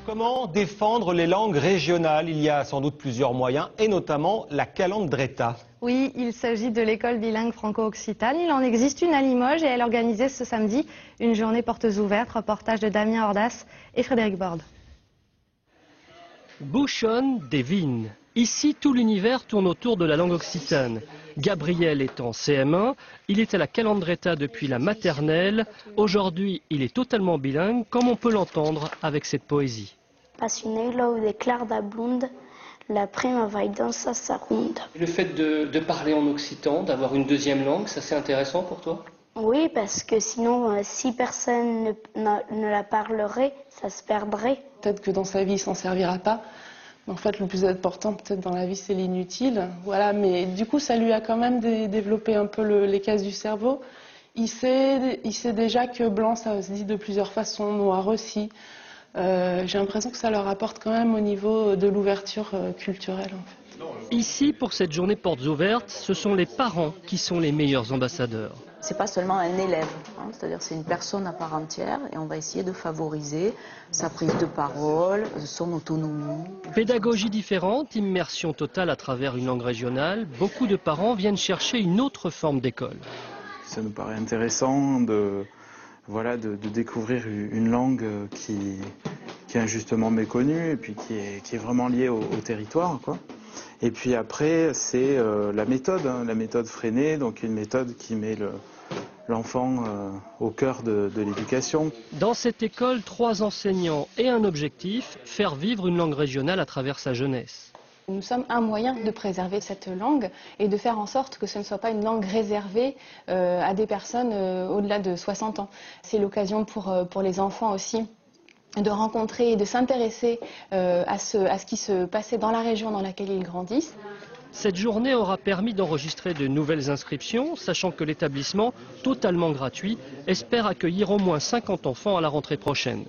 Comment défendre les langues régionales? Il y a sans doute plusieurs moyens, et notamment la calandreta. Oui, il s'agit de l'école bilingue franco-occitane. Il en existe une à Limoges et elle organisait ce samedi une journée portes ouvertes. Reportage de Damien Ordas et Frédéric Borde. Bouchonne des vignes. Ici, tout l'univers tourne autour de la langue occitane. Gabriel est en CM1, il est à la calandreta depuis la maternelle. Aujourd'hui, il est totalement bilingue, comme on peut l'entendre avec cette poésie. Passionelo de Clarda Blonde, la prima vai dansa sarunda. Le fait de parler en occitan, d'avoir une deuxième langue, ça c'est intéressant pour toi? Oui, parce que sinon, si personne ne la parlerait, ça se perdrait. Peut-être que dans sa vie, il s'en servira pas. En fait, le plus important, peut-être dans la vie, c'est l'inutile. Voilà, mais du coup, ça lui a quand même développé un peu les cases du cerveau. Il sait déjà que blanc, ça se dit de plusieurs façons, noir aussi. J'ai l'impression que ça leur apporte quand même au niveau de l'ouverture culturelle, en fait. Ici, pour cette journée portes ouvertes, ce sont les parents qui sont les meilleurs ambassadeurs. C'est pas seulement un élève, c'est-à-dire c'est une personne à part entière et on va essayer de favoriser sa prise de parole, son autonomie. Pédagogie différente, immersion totale à travers une langue régionale, beaucoup de parents viennent chercher une autre forme d'école. Ça nous paraît intéressant de découvrir une langue qui est injustement méconnue et puis qui est vraiment liée au territoire, quoi. Et puis après, c'est la méthode freinée, donc une méthode qui met l'enfant au cœur de l'éducation. Dans cette école, 3 enseignants et un objectif, faire vivre une langue régionale à travers sa jeunesse. Nous sommes un moyen de préserver cette langue et de faire en sorte que ce ne soit pas une langue réservée à des personnes au-delà de 60 ans. C'est l'occasion pour les enfants aussi de rencontrer et de s'intéresser à ce qui se passait dans la région dans laquelle ils grandissent. Cette journée aura permis d'enregistrer de nouvelles inscriptions, sachant que l'établissement, totalement gratuit, espère accueillir au moins 50 enfants à la rentrée prochaine.